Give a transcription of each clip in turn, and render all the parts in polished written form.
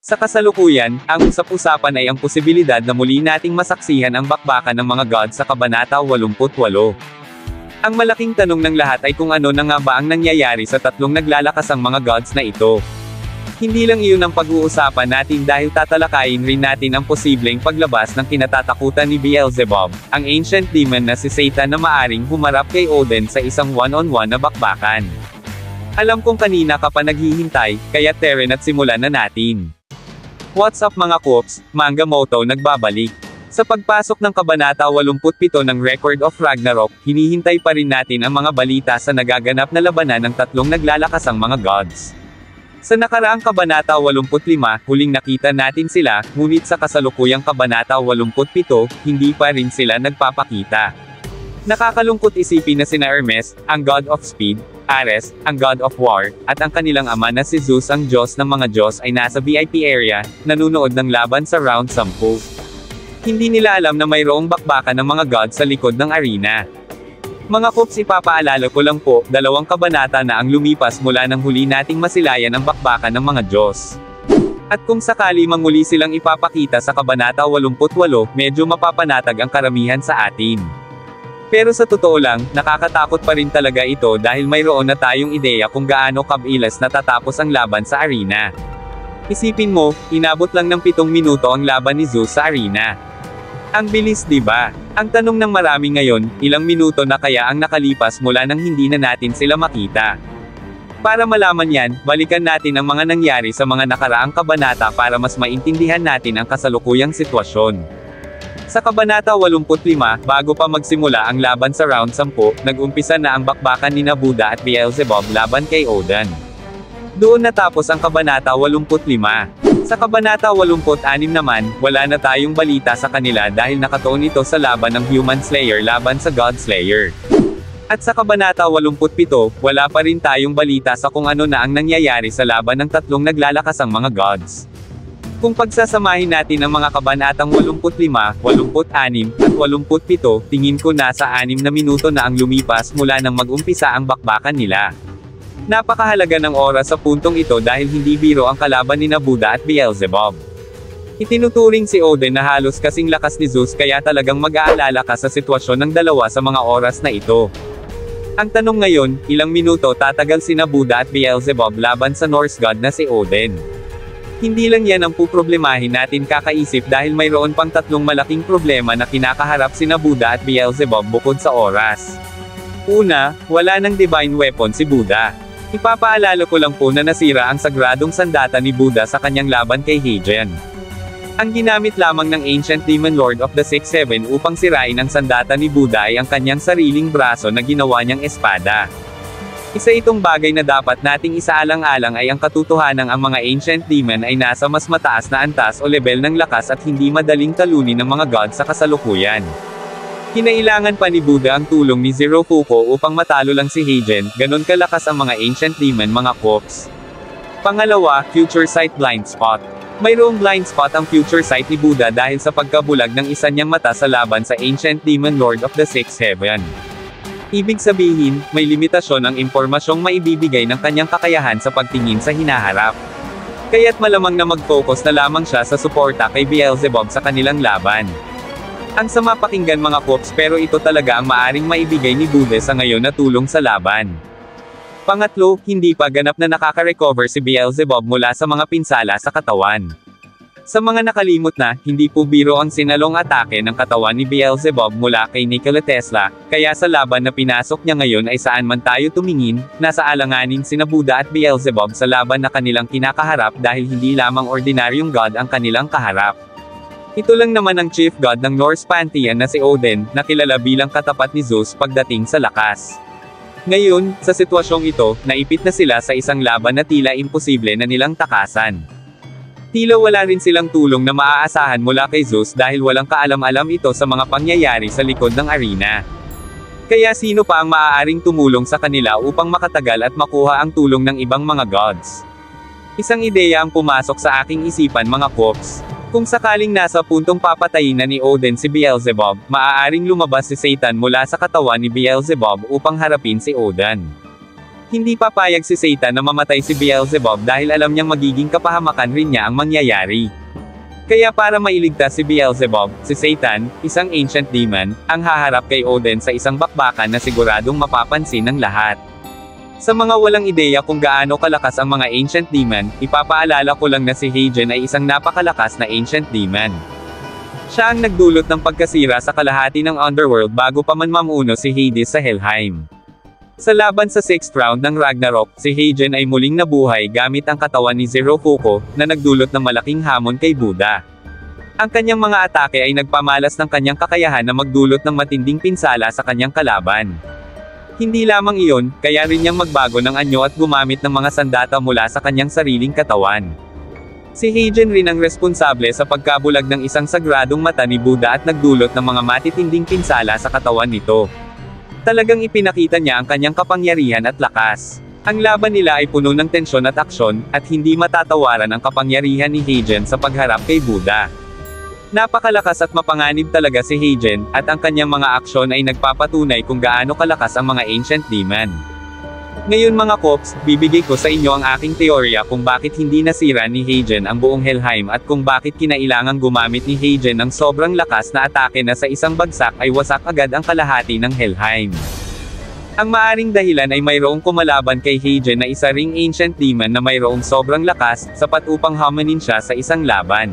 Sa kasalukuyan, ang usap-usapan ay ang posibilidad na muli nating masaksihan ang bakbakan ng mga gods sa Kabanata 88. Ang malaking tanong ng lahat ay kung ano na nga ba ang nangyayari sa tatlong naglalakasang mga gods na ito. Hindi lang iyon ang pag-uusapan natin dahil tatalakayin rin natin ang posibleng paglabas ng kinatatakutan ni Beelzebub, ang ancient demon na si Satan na maaring humarap kay Odin sa isang one-on-one na bakbakan. Alam kong kanina ka pa naghihintay, kaya tara na't simulan na natin. What's up mga Koops, Manga Moto nagbabalik. Sa pagpasok ng Kabanata 87 ng Record of Ragnarok, hinihintay pa rin natin ang mga balita sa nagaganap na labanan ng tatlong naglalakasang mga gods. Sa nakaraang Kabanata 85, huling nakita natin sila, ngunit sa kasalukuyang Kabanata 87, hindi pa rin sila nagpapakita. Nakakalungkot isipin na sina Hermes, ang God of Speed, Ares, ang God of War, at ang kanilang ama na si Zeus ang Diyos ng mga Diyos ay nasa VIP area, nanunood ng laban sa round 10. Hindi nila alam na mayroong bakbakan ng mga gods sa likod ng arena. Mga Koops, ipapaalala ko lang po, 2 kabanata na ang lumipas mula nang huli nating masilayan ang bakbakan ng mga Diyos. At kung sakali manguli silang ipapakita sa Kabanata 88, medyo mapapanatag ang karamihan sa atin. Pero sa totoo lang, nakakatakot pa rin talaga ito dahil mayroon na tayong ideya kung gaano kabilis natatapos ang laban sa arena. Isipin mo, inabot lang ng 7 minuto ang laban ni Zeus sa arena. Ang bilis, di ba? Ang tanong ng marami ngayon, ilang minuto na kaya ang nakalipas mula nang hindi na natin sila makita? Para malaman yan, balikan natin ang mga nangyari sa mga nakaraang kabanata para mas maintindihan natin ang kasalukuyang sitwasyon. Sa Kabanata 85, bago pa magsimula ang laban sa round 10, nag-umpisa na ang bakbakan ni Buddha at Beelzebub laban kay Odin. Doon natapos ang Kabanata 85. Sa Kabanata 86 naman, wala na tayong balita sa kanila dahil nakatuon ito sa laban ng Human Slayer laban sa God Slayer. At sa Kabanata 87, wala pa rin tayong balita sa kung ano na ang nangyayari sa laban ng tatlong naglalakasang mga gods. Kung pagsasamahin natin ang mga kabanatang 85, 86, at 87, tingin ko nasa 6 na minuto na ang lumipas mula nang mag-umpisa ang bakbakan nila. Napakahalaga ng oras sa puntong ito dahil hindi biro ang kalaban ni Buddha at Beelzebub. Itinuturing si Odin na halos kasing lakas ni Zeus kaya talagang mag-aalala ka sa sitwasyon ng dalawa sa mga oras na ito. Ang tanong ngayon, ilang minuto tatagal sina Buddha at Beelzebub laban sa Norse god na si Odin? Hindi lang yan ang puproblemahin natin kakaisip dahil mayroon pang tatlong malaking problema na kinakaharap sina Buddha at Beelzebub bukod sa oras. Una, wala ng divine weapon si Buddha. Ipapaalala ko lang po na nasira ang sagradong sandata ni Buddha sa kanyang laban kay Heian. Ang ginamit lamang ng Ancient Demon Lord of the 6-7 upang sirain ang sandata ni Buddha ay ang kanyang sariling braso na ginawa niyang espada. Isa itong bagay na dapat nating isaalang-alang ay ang katotohanang ang mga ancient demon ay nasa mas mataas na antas o level ng lakas at hindi madaling talunin ng mga gods sa kasalukuyan. Kinailangan pa ni Buddha ang tulong ni Zero Fuko upang matalo lang si Heian, ganon kalakas ang mga ancient demon mga Koops. Pangalawa, Future Sight Blind Spot. Mayroong blind spot ang Future Sight ni Buddha dahil sa pagkabulag ng isa niyang mata sa laban sa Ancient Demon Lord of the 6-7. Ibig sabihin, may limitasyon ang impormasyong maibibigay ng kanyang kakayahan sa pagtingin sa hinaharap. Kaya't malamang na mag-focus na lamang siya sa suporta kay Beelzebub sa kanilang laban. Ang sama pakinggan mga Koops pero ito talaga ang maaring maibigay ni Buddha sa ngayon na tulong sa laban. Pangatlo, hindi pa ganap na nakaka-recover si Beelzebub mula sa mga pinsala sa katawan. Sa mga nakalimot na, hindi po biro ang sinalong atake ng katawan ni Beelzebub mula kay Nikola Tesla, kaya sa laban na pinasok niya ngayon ay saan man tayo tumingin, nasa alanganin sina Buddha at Beelzebub sa laban na kanilang kinakaharap dahil hindi lamang ordinaryong god ang kanilang kaharap. Ito lang naman ang chief god ng Norse pantheon na si Odin, na kilala bilang katapat ni Zeus pagdating sa lakas. Ngayon, sa sitwasyong ito, naipit na sila sa isang laban na tila imposible na nilang takasan. Tila wala rin silang tulong na maaasahan mula kay Zeus dahil walang kaalam-alam ito sa mga pangyayari sa likod ng arena. Kaya sino pa ang maaaring tumulong sa kanila upang makatagal at makuha ang tulong ng ibang mga gods? Isang ideya ang pumasok sa aking isipan mga Koops. Kung sakaling nasa puntong papatayin na ni Odin si Beelzebub, maaaring lumabas si Satan mula sa katawan ni Beelzebub upang harapin si Odin. Hindi papayag si Satan na mamatay si Beelzebub dahil alam niyang magiging kapahamakan rin niya ang mangyayari. Kaya para mailigtas si Beelzebub, si Satan, isang ancient demon, ang haharap kay Odin sa isang bakbakan na siguradong mapapansin ng lahat. Sa mga walang ideya kung gaano kalakas ang mga ancient demon, ipapaalala ko lang na si Hagen ay isang napakalakas na ancient demon. Siya ang nagdulot ng pagkasira sa kalahati ng underworld bago pa man mamuno si Hades sa Helheim. Sa laban sa 6th round ng Ragnarok, si Hagen ay muling nabuhay gamit ang katawan ni Zero Fuko, na nagdulot ng malaking hamon kay Buddha. Ang kanyang mga atake ay nagpamalas ng kanyang kakayahan na magdulot ng matinding pinsala sa kanyang kalaban. Hindi lamang iyon, kaya rin niyang magbago ng anyo at gumamit ng mga sandata mula sa kanyang sariling katawan. Si Hagen rin ang responsable sa pagkabulag ng isang sagradong mata ni Buddha at nagdulot ng mga matitinding pinsala sa katawan nito. Talagang ipinakita niya ang kanyang kapangyarihan at lakas. Ang laban nila ay puno ng tensyon at aksyon, at hindi matatawaran ang kapangyarihan ni Hagen sa pagharap kay Buddha. Napakalakas at mapanganib talaga si Hagen, at ang kanyang mga aksyon ay nagpapatunay kung gaano kalakas ang mga ancient demon. Ngayon mga Kops, bibigay ko sa inyo ang aking teorya kung bakit hindi nasira ni Hagen ang buong Helheim at kung bakit kinailangang gumamit ni Hagen ng sobrang lakas na atake na sa isang bagsak ay wasak agad ang kalahati ng Helheim. Ang maaring dahilan ay mayroong kumalaban kay Hagen na isa ring ancient demon na mayroong sobrang lakas, sapat upang hamanin siya sa isang laban.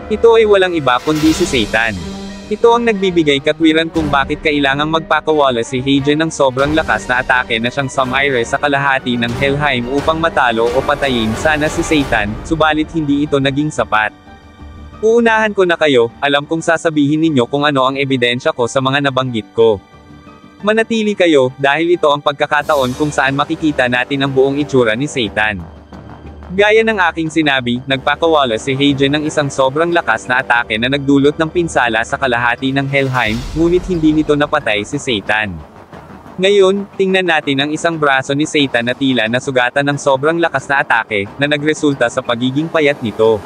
Ito ay walang iba kundi si Satan. Ito ang nagbibigay katwiran kung bakit kailangang magpakawala si Hagen ng sobrang lakas na atake na siyang Samaire sa kalahati ng Helheim upang matalo o patayin sana si Satan, subalit hindi ito naging sapat. Uunahan ko na kayo, alam kong sasabihin ninyo kung ano ang ebidensya ko sa mga nabanggit ko. Manatili kayo, dahil ito ang pagkakataon kung saan makikita natin ang buong itsura ni Satan. Gaya ng aking sinabi, nagpakawala si Hagen ng isang sobrang lakas na atake na nagdulot ng pinsala sa kalahati ng Helheim, ngunit hindi nito napatay si Satan. Ngayon, tingnan natin ang isang braso ni Satan na tila nasugatan ng sobrang lakas na atake, na nagresulta sa pagiging payat nito.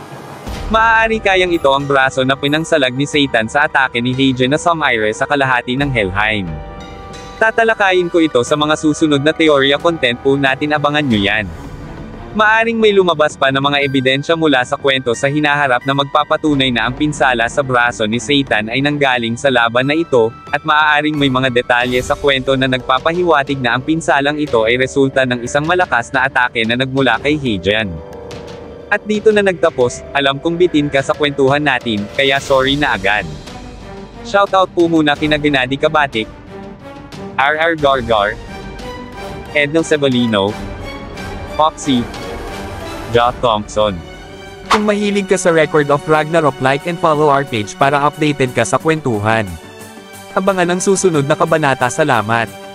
Maaari kayang ito ang braso na pinangsalag ni Satan sa atake ni Hagen na Samaire sa kalahati ng Helheim. Tatalakayin ko ito sa mga susunod na teorya content po natin, abangan nyo yan. Maaring may lumabas pa na mga ebidensya mula sa kwento sa hinaharap na magpapatunay na ang pinsala sa braso ni Satan ay nanggaling sa laban na ito, at maaaring may mga detalye sa kwento na nagpapahiwatig na ang pinsalang ito ay resulta ng isang malakas na atake na nagmula kay Hagen. At dito na nagtapos, alam kong bitin ka sa kwentuhan natin, kaya sorry na agad. Shoutout po muna kina Gennady Kabatik, RR Gargar, Edno Cebolino, Foxy, Joe Thompson. Kung mahilig ka sa Record of Ragnarok, like and follow our page para updated ka sa kwentuhan. Abangan ang susunod na kabanata. Salamat!